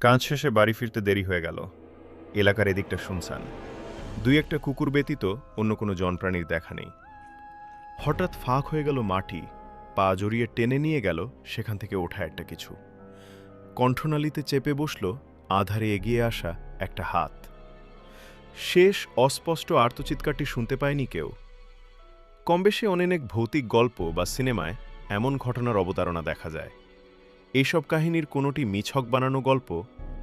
কাজ শেষে বাড়ি ফিরতে দেরি হয়ে গেল। এলাকার এদিকটা শুনশান। দুই একটা কুকুর ব্যতীত অন্য কোনো জনপ্রাণীর দেখা নেই। হঠাৎ ফাঁক হয়ে গেল মাটি, পা জড়িয়ে টেনে নিয়ে গেল সেখান থেকে ওঠা একটা কিছু। কণ্ঠনালীতে চেপে বসল আধারে এগিয়ে আসা একটা হাত। শেষ অস্পষ্ট আর্তচিৎকারটি শুনতে পায়নি কেউ। কমবেশি অনেক ভৌতিক গল্প বা সিনেমায় এমন ঘটনার অবতারণা দেখা যায়। এইসব কাহিনীর কোনোটি মিছক বানানো গল্প,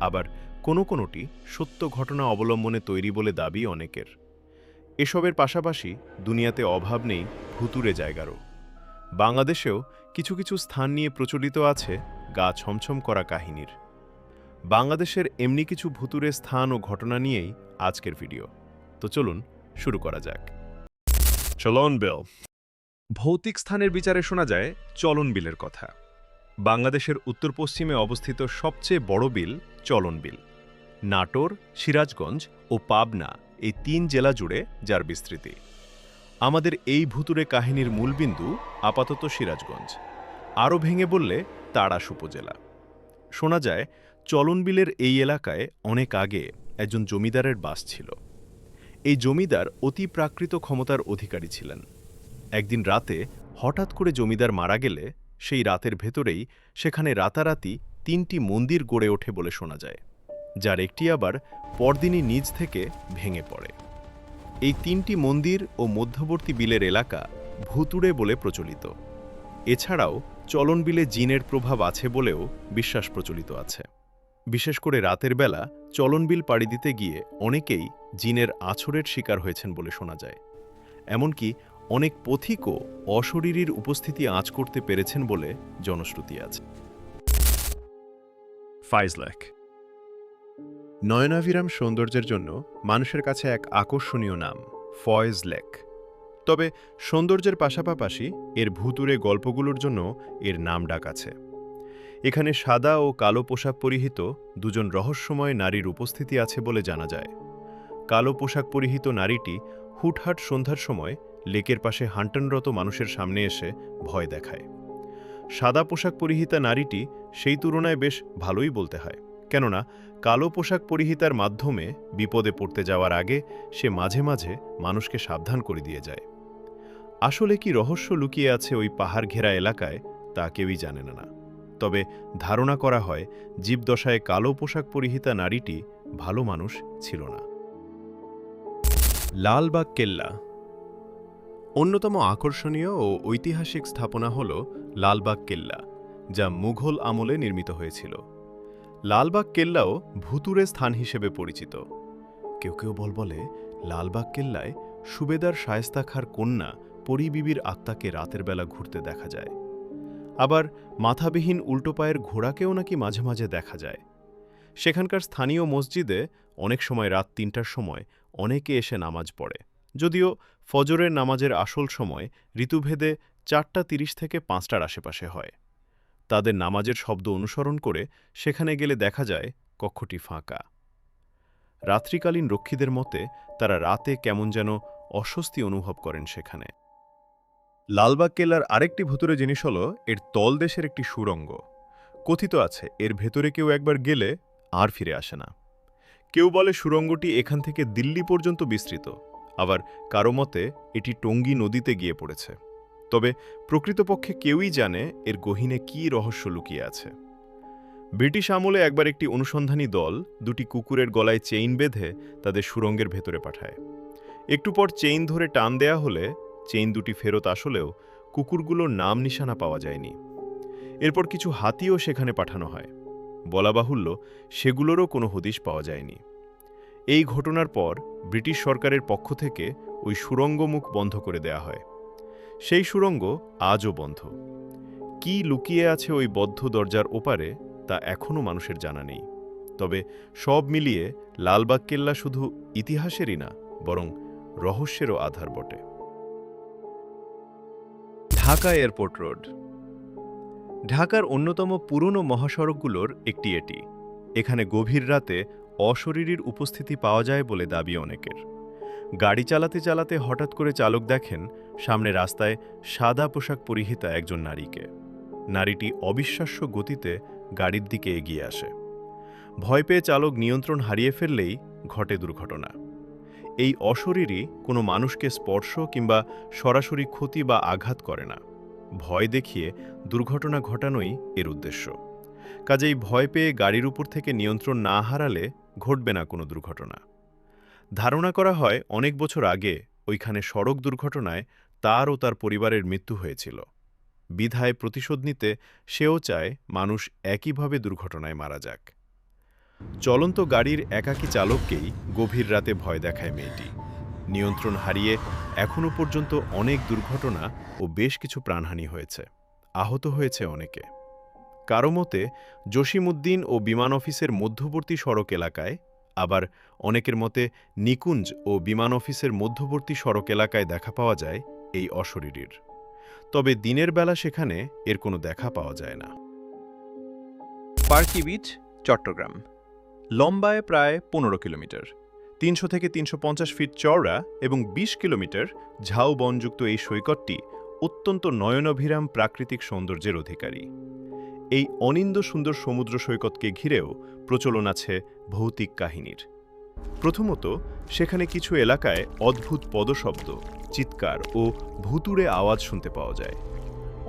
আবার কোনোটি সত্য ঘটনা অবলম্বনে তৈরি বলে দাবি অনেকের। এসবের পাশাপাশি দুনিয়াতে অভাব নেই ভুতুরে জায়গারও। বাংলাদেশেও কিছু কিছু স্থান নিয়ে প্রচলিত আছে গা ছমছম করা কাহিনীর। বাংলাদেশের এমনি কিছু ভুতুরে স্থান ও ঘটনা নিয়েই আজকের ভিডিও। তো চলুন শুরু করা যাক। চলন বিল। ভৌতিক স্থানের বিচারে শোনা যায় চলন বিলের কথা। বাংলাদেশের উত্তর পশ্চিমে অবস্থিত সবচেয়ে বড় বিল চলন বিল। নাটোর, সিরাজগঞ্জ ও পাবনা এই ৩ জেলা জুড়ে যার বিস্তৃতি। আমাদের এই ভুতুরে কাহিনীর মূলবিন্দু আপাতত সিরাজগঞ্জ, আরও ভেঙে বললে তাড়াশ উপজেলা। শোনা যায় চলন বিলের এই এলাকায় অনেক আগে একজন জমিদারের বাস ছিল। এই জমিদার অতি প্রাকৃত ক্ষমতার অধিকারী ছিলেন। একদিন রাতে হঠাৎ করে জমিদার মারা গেলে সেই রাতের ভেতরেই সেখানে রাতারাতি ৩টি মন্দির গড়ে ওঠে বলে শোনা যায়, যার একটি আবার পরদিনই নিজ থেকে ভেঙে পড়ে। এই ৩টি মন্দির ও মধ্যবর্তী বিলের এলাকা ভুতুড়ে বলে প্রচলিত। এছাড়াও চলন বিলে জিনের প্রভাব আছে বলেও বিশ্বাস প্রচলিত আছে। বিশেষ করে রাতের বেলা চলন বিল পাড়ি দিতে গিয়ে অনেকেই জিনের আছড়ের শিকার হয়েছেন বলে শোনা যায়। এমনকি অনেক পথিকও অশরীরীর উপস্থিতি আঁচ করতে পেরেছেন বলে জনশ্রুতি আছে। ফাইজ লেক। নয়নাভিরাম সৌন্দর্যের জন্য মানুষের কাছে এক আকর্ষণীয় নাম ফয়েজ লেক। তবে সৌন্দর্যের পাশাপাশি এর ভুতুরে গল্পগুলোর জন্য এর নাম ডাক আছে। এখানে সাদা ও কালো পোশাক পরিহিত দুজন রহস্যময় নারীর উপস্থিতি আছে বলে জানা যায়। কালো পোশাক পরিহিত নারীটি হুটহাট সন্ধ্যার সময় লেকের পাশে হান্টনরত মানুষের সামনে এসে ভয় দেখায়। সাদা পোশাক পরিহিতা নারীটি সেই তুলনায় বেশ ভালোই বলতে হয়, কেননা কালো পোশাক পরিহিতার মাধ্যমে বিপদে পড়তে যাওয়ার আগে সে মাঝে মাঝে মানুষকে সাবধান করে দিয়ে যায়। আসলে কি রহস্য লুকিয়ে আছে ওই পাহাড় ঘেরা এলাকায় তা কেউই জানে না। তবে ধারণা করা হয় জীবদশায় কালো পোশাক পরিহিতা নারীটি ভালো মানুষ ছিল না। লালবাগ কেল্লা। অন্যতম আকর্ষণীয় ও ঐতিহাসিক স্থাপনা হল লালবাগ কেল্লা, যা মুঘল আমলে নির্মিত হয়েছিল। লালবাগ কেল্লাও ভুতুরে স্থান হিসেবে পরিচিত। কেউ কেউ বলে লালবাগ কেল্লায় সুবেদার শায়েস্তা খাঁর কন্যা পরী বিবির আত্মাকে রাতের বেলা ঘুরতে দেখা যায়। আবার মাথাবিহীন উল্টো পায়ের ঘোড়াকেও নাকি মাঝে মাঝে দেখা যায়। সেখানকার স্থানীয় মসজিদে অনেক সময় রাত ৩টার সময় অনেকে এসে নামাজ পড়ে, যদিও ফজরের নামাজের আসল সময় ঋতুভেদে ৪:৩০ থেকে ৫টার আশেপাশে হয়। তাদের নামাজের শব্দ অনুসরণ করে সেখানে গেলে দেখা যায় কক্ষটি ফাঁকা। রাত্রিকালীন রক্ষীদের মতে তারা রাতে কেমন যেন অস্বস্তি অনুভব করেন সেখানে। লালবাগ কেল্লার আরেকটি ভুতুরে জিনিস হল এর তলদেশের একটি সুড়ঙ্গ। কথিত আছে এর ভেতরে কেউ একবার গেলে আর ফিরে আসে না। কেউ বলে সুড়ঙ্গটি এখান থেকে দিল্লি পর্যন্ত বিস্তৃত, আবার কারো মতে এটি টঙ্গী নদীতে গিয়ে পড়েছে। তবে প্রকৃতপক্ষে কেউই জানে এর গহীনে কী রহস্য লুকিয়ে আছে। ব্রিটিশ আমলে একবার একটি অনুসন্ধানী দল ২টি কুকুরের গলায় চেইন বেঁধে তাদের সুড়ঙ্গের ভেতরে পাঠায়। একটু পর চেইন ধরে টান দেয়া হলে চেইন দুটি ফেরত আসলেও কুকুরগুলোর নাম নিশানা পাওয়া যায়নি। এরপর কিছু হাতিও সেখানে পাঠানো হয়। বলা বাহুল্য সেগুলোরও কোনো হদিশ পাওয়া যায়নি। এই ঘটনার পর ব্রিটিশ সরকারের পক্ষ থেকে ওই সুড়ঙ্গ মুখ বন্ধ করে দেয়া হয়। সেই সুড়ঙ্গ আজও বন্ধ। কি লুকিয়ে আছে ওই বদ্ধ দরজার ওপারে তা এখনও মানুষের জানা নেই। তবে সব মিলিয়ে লালবাগ কেল্লা শুধু ইতিহাসেরই না, বরং রহস্যেরও আধার বটে। Dhaka airport road. ঢাকার অন্যতম পুরনো মহাসড়কগুলোর একটি এটি। এখানে গভীর রাতে অশরীরীর উপস্থিতি পাওয়া যায় বলে দাবি অনেকের। গাড়ি চালাতে চালাতে হঠাৎ করে চালক দেখেন সামনে রাস্তায় সাদা পোশাক পরিহিতা একজন নারীকে। নারীটি অবিশ্বাস্য গতিতে গাড়ির দিকে এগিয়ে আসে। ভয় পেয়ে চালক নিয়ন্ত্রণ হারিয়ে ফেললেই ঘটে দুর্ঘটনা। এই অশরীরী কোনো মানুষকে স্পর্শ কিংবা সরাসরি ক্ষতি বা আঘাত করে না। ভয় দেখিয়ে দুর্ঘটনা ঘটানোই এর উদ্দেশ্য। কাজেই ভয় পেয়ে গাড়ির উপর থেকে নিয়ন্ত্রণ না হারালে ঘটবে না কোনো দুর্ঘটনা। ধারণা করা হয় অনেক বছর আগে ওইখানে সড়ক দুর্ঘটনায় তার ও তার পরিবারের মৃত্যু হয়েছিল। বিধায় প্রতিশোধ নিতে সেও চায় মানুষ একইভাবে দুর্ঘটনায় মারা যাক। চলন্ত গাড়ির একাকী চালককেই গভীর রাতে ভয় দেখায় মেয়েটি। নিয়ন্ত্রণ হারিয়ে এখনও পর্যন্ত অনেক দুর্ঘটনা ও বেশ কিছু প্রাণহানি হয়েছে, আহত হয়েছে অনেকে। কারো মতে জসিমউদ্দিন ও বিমান অফিসের মধ্যবর্তী সড়ক এলাকায়, আবার অনেকের মতে নিকুঞ্জ ও বিমান অফিসের মধ্যবর্তী সড়ক এলাকায় দেখা পাওয়া যায় এই অশরীরীর। তবে দিনের বেলা সেখানে এর কোনো দেখা পাওয়া যায় না। পার্কি বিচ, চট্টগ্রাম। লম্বায় প্রায় 15 কিলোমিটার, 300 থেকে 350 ফিট চওড়া এবং 20 কিলোমিটার ঝাউবনযুক্ত এই সৈকতটি অত্যন্ত নয়নাভিরাম প্রাকৃতিক সৌন্দর্যের অধিকারী। এই অনিন্দ সুন্দর সমুদ্র সৈকতকে ঘিরেও প্রচলন আছে ভৌতিক কাহিনীর। প্রথমত, সেখানে কিছু এলাকায় অদ্ভুত পদশব্দ, চিৎকার ও ভুতুড়ে আওয়াজ শুনতে পাওয়া যায়।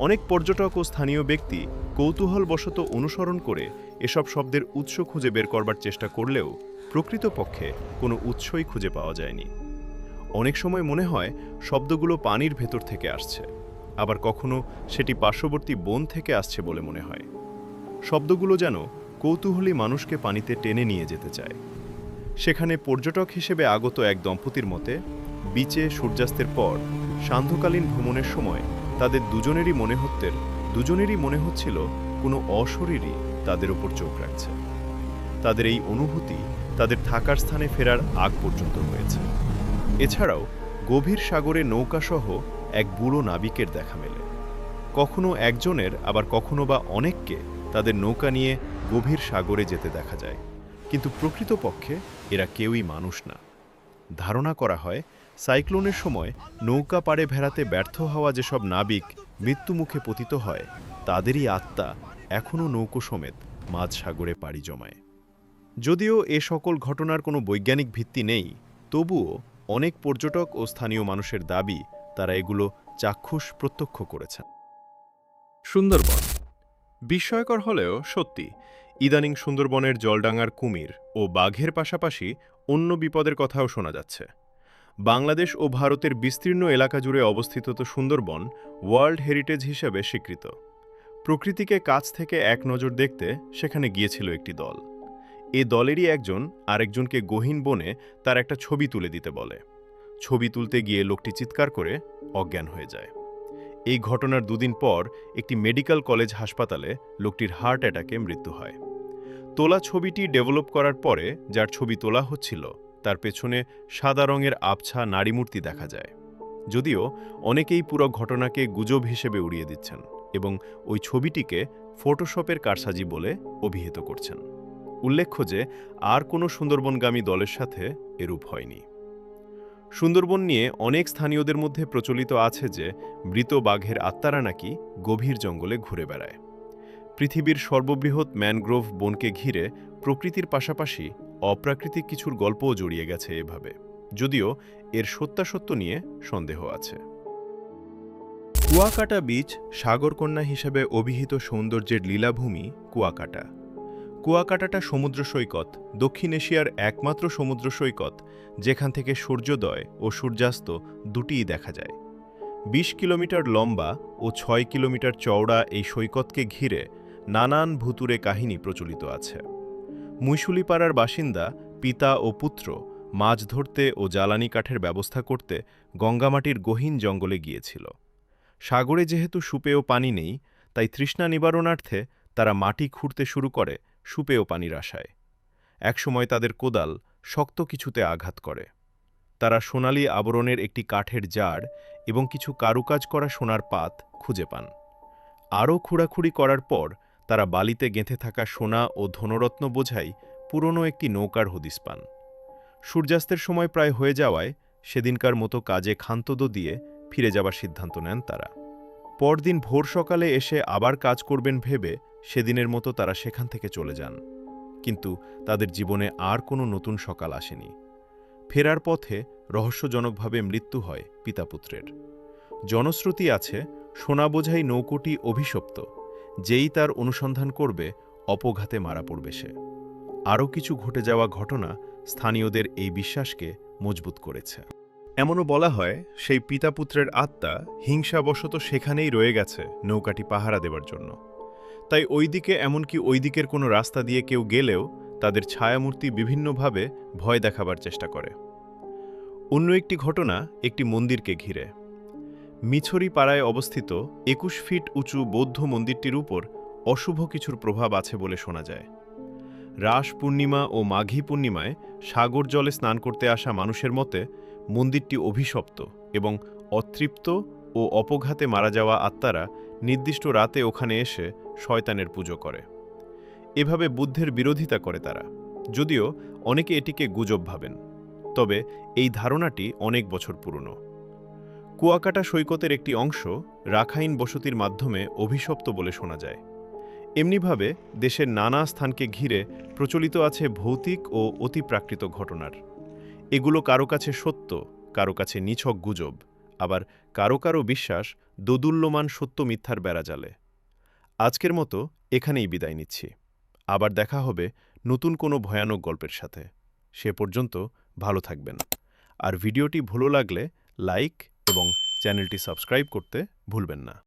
অনেক পর্যটক ও স্থানীয় ব্যক্তি কৌতূহলবশত অনুসরণ করে এসব শব্দের উৎস খুঁজে বের করবার চেষ্টা করলেও প্রকৃতপক্ষে কোনো উৎসই খুঁজে পাওয়া যায়নি। অনেক সময় মনে হয় শব্দগুলো পানির ভেতর থেকে আসছে, আবার কখনো সেটি পার্শ্ববর্তী বন থেকে আসছে বলে মনে হয়। শব্দগুলো যেন কৌতূহলী মানুষকে পানিতে টেনে নিয়ে যেতে চায়। সেখানে পর্যটক হিসেবে আগত এক দম্পতির মতে, বিচে সূর্যাস্তের পর সান্ধ্যকালীন ভ্রমণের সময় তাদের দুজনেরই মনে হচ্ছিল কোনো অশরীরী তাদের ওপর চোখ রাখছে। তাদের এই অনুভূতি তাদের থাকার স্থানে ফেরার আগ পর্যন্ত হয়েছে। এছাড়াও গভীর সাগরে নৌকাসহ এক বুড়ো নাবিকের দেখা মেলে। কখনো একজনের, আবার কখনো বা অনেককে তাদের নৌকা নিয়ে গভীর সাগরে যেতে দেখা যায়, কিন্তু প্রকৃতপক্ষে এরা কেউই মানুষ না। ধারণা করা হয় সাইক্লোনের সময় নৌকা পাড়ে ভেড়াতে ব্যর্থ হওয়া যেসব নাবিক মৃত্যুমুখে পতিত হয়, তাদেরই আত্মা এখনও নৌকো সমেত মাঝ সাগরে পাড়ি জমায়। যদিও এ সকল ঘটনার কোনো বৈজ্ঞানিক ভিত্তি নেই, তবুও অনেক পর্যটক ও স্থানীয় মানুষের দাবি তারা এগুলো চাক্ষুষ প্রত্যক্ষ করেছেন। সুন্দরবন। বিস্ময়কর হলেও সত্যি, ইদানিং সুন্দরবনের জলডাঙ্গার কুমির ও বাঘের পাশাপাশি অন্য বিপদের কথাও শোনা যাচ্ছে। বাংলাদেশ ও ভারতের বিস্তীর্ণ এলাকা জুড়ে অবস্থিত সুন্দরবন ওয়ার্ল্ড হেরিটেজ হিসেবে স্বীকৃত। প্রকৃতিকে কাছ থেকে এক নজর দেখতে সেখানে গিয়েছিল একটি দল। এ দলেরই একজন আরেকজনকে গহীন বনে তার একটা ছবি তুলে দিতে বলে। ছবি তুলতে গিয়ে লোকটি চিৎকার করে অজ্ঞান হয়ে যায়। এই ঘটনার দুদিন পর একটি মেডিকেল কলেজ হাসপাতালে লোকটির হার্ট অ্যাটাকে মৃত্যু হয়। তোলা ছবিটি ডেভেলপ করার পরে যার ছবি তোলা হচ্ছিল, তার পেছনে সাদা রঙের আবছা নারীমূর্তি দেখা যায়। যদিও অনেকেই পুরো ঘটনাকে গুজব হিসেবে উড়িয়ে দিচ্ছেন এবং ওই ছবিটিকে ফটোশপের কারসাজি বলে অভিহিত করছেন। উল্লেখ্য যে আর কোনো সুন্দরবনগামী দলের সাথে এরূপ হয়নি। সুন্দরবন নিয়ে অনেক স্থানীয়দের মধ্যে প্রচলিত আছে যে মৃত বাঘের আত্মারা নাকি গভীর জঙ্গলে ঘুরে বেড়ায়। পৃথিবীর সর্ববৃহৎ ম্যানগ্রোভ বনকে ঘিরে প্রকৃতির পাশাপাশি অপ্রাকৃতিক কিছুর গল্পও জড়িয়ে গেছে এভাবে, যদিও এর সত্যাসত্য নিয়ে সন্দেহ আছে। কুয়াকাটা বিচ সাগরকন্যা হিসেবে অভিহিত সৌন্দর্যের লীলাভূমি কুয়াকাটা। কুয়াকাটাটা সমুদ্র সৈকত, দক্ষিণ এশিয়ার একমাত্র সমুদ্র সৈকত যেখান থেকে সূর্যোদয় ও সূর্যাস্ত দুটিই দেখা যায়। 20 কিলোমিটার লম্বা ও 6 কিলোমিটার চওড়া এই সৈকতকে ঘিরে নানান ভুতুড়ে কাহিনী প্রচলিত আছে। মুইশুলিপাড়ার বাসিন্দা পিতা ও পুত্র মাছ ধরতে ও জ্বালানি কাঠের ব্যবস্থা করতে গঙ্গামাটির গহীন জঙ্গলে গিয়েছিল। সাগরে যেহেতু সুপেয় পানি নেই, তাই তৃষ্ণা নিবারণার্থে তারা মাটি খুঁড়তে শুরু করে সুপেয় পানির আশায়। একসময় তাদের কোদাল শক্ত কিছুতে আঘাত করে। তারা সোনালি আবরণের একটি কাঠের জার এবং কিছু কারুকাজ করা সোনার পাত খুঁজে পান। আরও খুঁড়াখুড়ি করার পর তারা বালিতে গেঁথে থাকা সোনা ও ধনরত্ন বোঝাই পুরনো একটি নৌকার হদিস পান। সূর্যাস্তের সময় প্রায় হয়ে যাওয়ায় সেদিনকার মতো কাজে ক্ষান্তদ দিয়ে ফিরে যাবার সিদ্ধান্ত নেন তারা। পরদিন ভোর সকালে এসে আবার কাজ করবেন ভেবে সেদিনের মতো তারা সেখান থেকে চলে যান। কিন্তু তাদের জীবনে আর কোনো নতুন সকাল আসেনি। ফেরার পথে রহস্যজনকভাবে মৃত্যু হয় পিতাপুত্রের। জনশ্রুতি আছে সোনা বোঝাই নৌকোটি অভিশপ্ত, যেই তার অনুসন্ধান করবে অপঘাতে মারা পড়বে সে। আরও কিছু ঘটে যাওয়া ঘটনা স্থানীয়দের এই বিশ্বাসকে মজবুত করেছে। এমনও বলা হয় সেই পিতাপুত্রের আত্মা হিংসাবশত সেখানেই রয়ে গেছে নৌকাটি পাহারা দেবার জন্য। তাই ওইদিকে এমনকি ওই দিকের কোনো রাস্তা দিয়ে কেউ গেলেও তাদের ছায়ামূর্তি বিভিন্নভাবে ভয় দেখাবার চেষ্টা করে। অন্য একটি ঘটনা একটি মন্দিরকে ঘিরে। মিছরি পাড়ায় অবস্থিত ২১ ফিট উঁচু বৌদ্ধ মন্দিরটির উপর অশুভ কিছুর প্রভাব আছে বলে শোনা যায়। রাস পূর্ণিমা ও মাঘী পূর্ণিমায় সাগর জলে স্নান করতে আসা মানুষের মতে মন্দিরটি অভিশপ্ত এবং অতৃপ্ত ও অপঘাতে মারা যাওয়া আত্মারা নির্দিষ্ট রাতে ওখানে এসে শয়তানের পুজো করে। এভাবে বুদ্ধের বিরোধিতা করে তারা, যদিও অনেকে এটিকে গুজব ভাবেন। তবে এই ধারণাটি অনেক বছর পুরনো। কুয়াকাটা সৈকতের একটি অংশ রাখাইন বসতির মাধ্যমে অভিশপ্ত বলে শোনা যায়। এমনিভাবে দেশের নানা স্থানকে ঘিরে প্রচলিত আছে ভৌতিক ও অতিপ্রাকৃত ঘটনার। এগুলো কারো কাছে সত্য, কারো কাছে নিছক গুজব, আবার কারো কারো বিশ্বাস দোদুল্যমান সত্য মিথ্যার বেড়াজালে। আজকের মতো এখানেই বিদায় নিচ্ছি। আবার দেখা হবে নতুন কোনো ভয়ানক গল্পের সাথে। সে পর্যন্ত ভালো থাকবেন। আর ভিডিওটি ভালো লাগলে লাইক এবং চ্যানেলটি সাবস্ক্রাইব করতে ভুলবেন না।